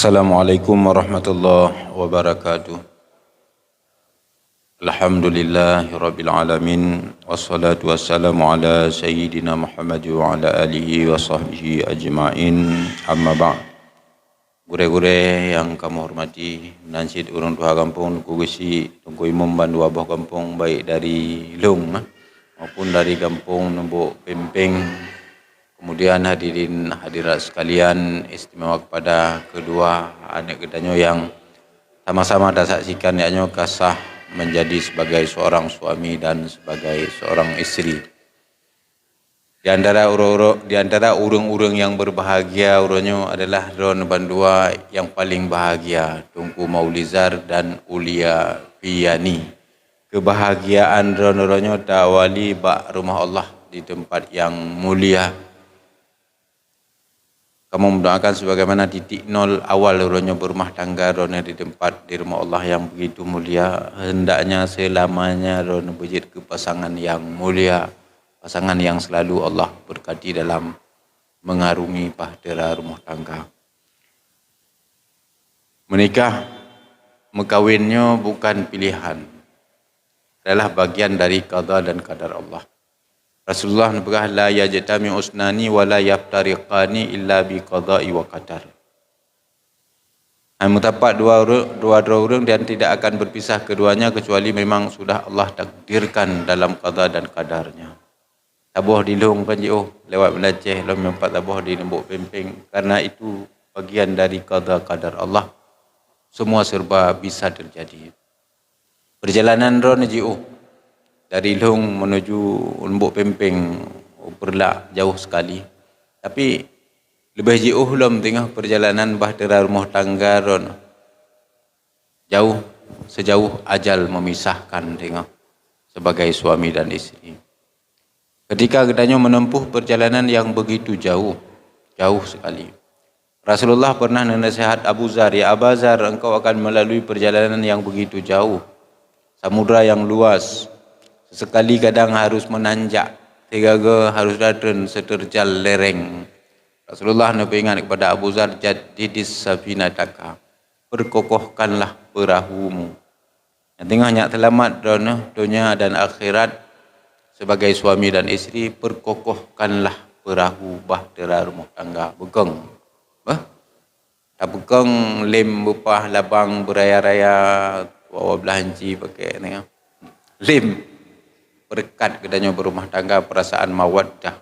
Assalamualaikum warahmatullahi wabarakatuh. Alhamdulillahirabbil alamin wassalatu wassalamu ala sayyidina Muhammad wa ala alihi wa sahbihi ajmain. Amma ba'd. Gure-gure yang kami hormati, nansit urang dua kampung kugusi tunggu imam bandu abah kampung baik dari Long maupun dari kampung Nembok Pempeng. Kemudian hadirin hadirat sekalian, istimewa kepada kedua anak kedanyo yang sama-sama dah saksikan yaknyo kasah menjadi sebagai seorang suami dan sebagai seorang isteri. Di antara urang-urang yang berbahagia uronyo adalah Ron Bandua yang paling bahagia, Tunku Maulizar dan Ulia Piyani. Kebahagiaan Ron-ronyo ta'wali bak rumah Allah di tempat yang mulia. Kamu mendoakan sebagaimana titik nol awal uronyo berumah tangga rono di tempat di rumah Allah yang begitu mulia, hendaknya selamanya rono berjid ke pasangan yang mulia, pasangan yang selalu Allah berkati dalam mengarungi bahtera rumah tangga. Menikah, mekawinnya bukan pilihan, adalah bagian dari qada dan qadar Allah. Rasulullah nabagah la yajtami usnani wa la yaftariqani illa bi qada'i wa qadar. Mutapak dua orang dan tidak akan berpisah keduanya kecuali memang sudah Allah takdirkan dalam qada dan qadarnya. Tabuh di Long kan lewat Melaceh lom empat tabuh di Nembok Pempeng, karena itu bagian dari qada qadar Allah. Semua serba bisa terjadi. Perjalanan ron dari Long menuju Nembok Pempeng berlak jauh sekali. Tapi lebih jauh lom tengah perjalanan bahtera rumah tangga ron. Jauh sejauh ajal memisahkan tengah sebagai suami dan isteri. Ketika keduanya menempuh perjalanan yang begitu jauh sekali. Rasulullah pernah menasihat Abu Zar, ya Abu Zar, engkau akan melalui perjalanan yang begitu jauh. Samudra yang luas. Sekali kadang harus menanjak, tiga harus datang seterjal lereng. Rasulullah ingat kepada Abu Zar, jadidis safinataka, perkokohkanlah perahumu. Yang tengahnya selamat dunia dan akhirat sebagai suami dan isteri, perkokohkanlah perahu bahtera rumah tangga. Bekeng, tak bekeng lem bupah labang beraya-raya, bawa belanji pakai ni, lem. Berkat kedanyo berumah tangga, perasaan mawaddah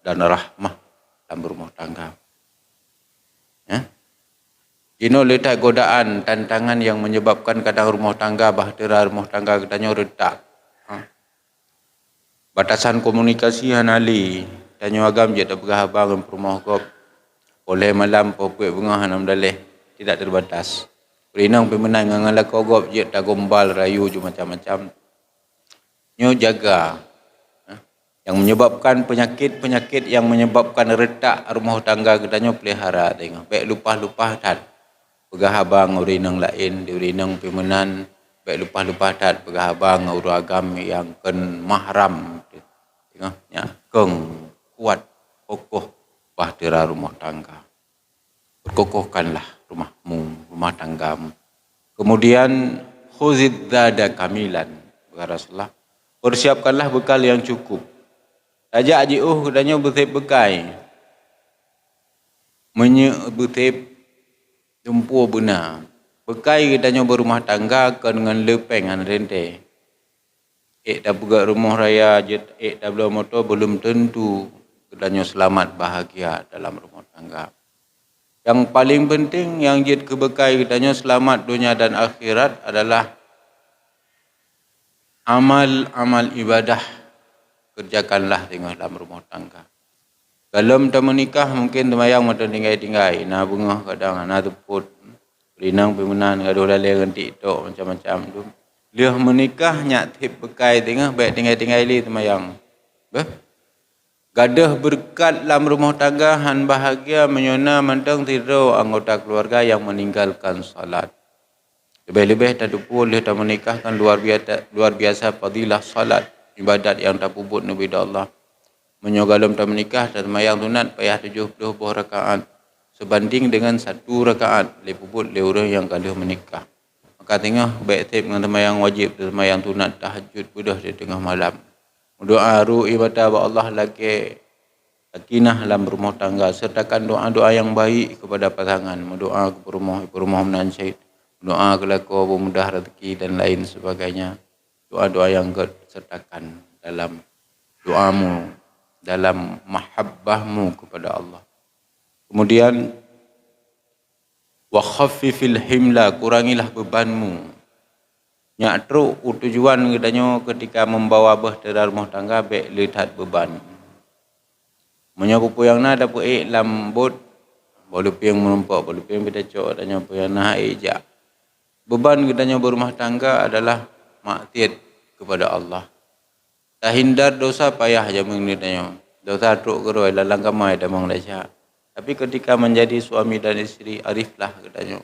dan rahmah dalam berumah tangga. Ya? Ino letak godaan, tantangan yang menyebabkan kadang rumah tangga, bahtera rumah tangga kedanyo retak. Batasan komunikasi hanali, danyo agam je tak pegah abang perumah kop. Oleh malam popuek bunga hanam daleh, tidak terbatas. Perinang pemenang ngangalak kogop je tak gombal rayu je macam-macam. Nyo jaga yang menyebabkan penyakit yang menyebabkan retak rumah tangga kedanyo pelihara tengok. Baik lupa tat pegah abang urinang lain di urinang pemenan, baik lupa tat pegah abang uru agam yang ken mahram tengok nya keng kuat kokoh bahtera rumah tangga. Perkokohkanlah rumahmu, rumah tanggamu. Kemudian khuzid zada kamilan, Rasulullah, persiapkanlah bekal yang cukup. Ajak kedanyo betip bekai. Betip jumpu benar. Bekai kedanyo berumah tangga dengan lepeng an rente. Dah pegak rumah raya, dah belum motor, belum tentu kedanyo selamat bahagia dalam rumah tangga. Yang paling penting yang jid kebekai kedanyo selamat dunia dan akhirat adalah amal ibadah, kerjakanlah tengah dalam rumah tangga. Kalau tak menikah mungkin temayang macam tinggai-tinggai, na bunga kadang, na teput, berinang pemenan, gaduh lalai dengan TikTok macam-macam tu. Dia menikah nyak tip bekai tengah, baik tinggai-tinggai li temayang. Gadah berkat dalam rumah tangga, han bahagia menyona mentang tiru anggota keluarga yang meninggalkan salat. Lebih-lebih tak dupul dia tak menikahkan luar biasa fadilah salat, ibadat yang tak puput Nabi Allah. Menyogalum tak menikah tak mayang sunat payah 70 rakaat. sebanding dengan 1 rakaat lepubut le orang yang kalau menikah. Maka tengah baik tip dengan sembahyang wajib, sembahyang sunat, tahajud budah di tengah malam. Doa ru ibadah Allah lagi sakinah dalam rumah tangga, sertakan doa-doa yang baik kepada pasangan, mendoa kepada rumah menancit, doa kelako pemudah rezeki dan lain sebagainya. Doa-doa yang sertakan dalam doamu, dalam mahabbahmu kepada Allah. Kemudian wa khaffifil himla, kurangilah bebanmu. Nyak teruk tujuan katanya ketika membawa bahtera rumah tangga baik lihat beban. Menyapu yang na dapat lambut, boleh piang menumpak, boleh piang kita cok tanya yang na ejak. Beban katanya berumah tangga adalah maksiat kepada Allah. Tak hindar dosa payah aja mengingatnya. Dosa teruk keroi lalang kamai damang Malaysia. Tapi ketika menjadi suami dan isteri, ariflah katanya.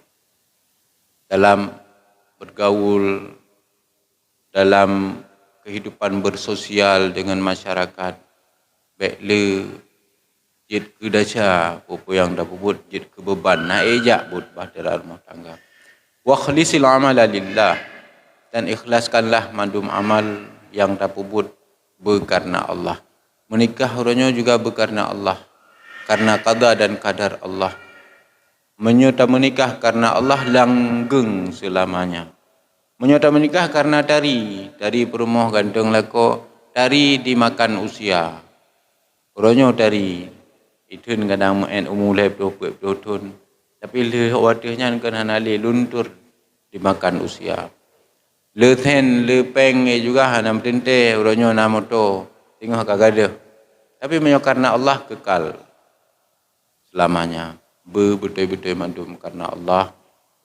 Dalam bergaul, dalam kehidupan bersosial dengan masyarakat, baik le jid ke daca, apa yang dah buat jid ke beban, nak ejak buat bahtera rumah tangga. Wa khlisil amala lillah, dan ikhlaskanlah mandum amal yang dah buat berkarena Allah. Menikah orangnya juga berkarena Allah, karena qada dan kadar Allah. Menyuta menikah karena Allah langgeng selamanya. Menyuta menikah karena dari perumah ganteng lako, dari dimakan usia. Orangnya dari itu kadang main umulai pelotun, tapi le wadahnya kan hanali luntur dimakan usia. Le ten le peng juga hanam tente orangnya namoto tengah kagada. Tapi karena Allah kekal selamanya. Betul-betul mandum karena Allah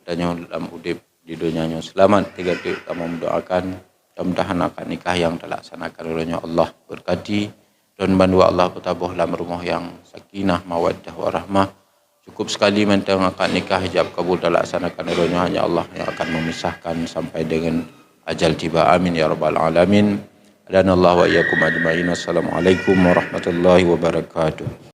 dan dalam udip di dunianya selamat. Tiga kamu mendoakan mudah-mudahan akan nikah yang terlaksanakan olehnya Allah berkati dan bantu Allah bertabuh dalam rumah yang sakinah, mawaddah, warahmah. Cukup sekali mentang akan nikah hijab kabul terlaksanakan olehnya, hanya Allah yang akan memisahkan sampai dengan ajal tiba. Amin ya rabbal alamin. Dan Allah wa iyyakum ajma'in. Assalamualaikum warahmatullahi wabarakatuh.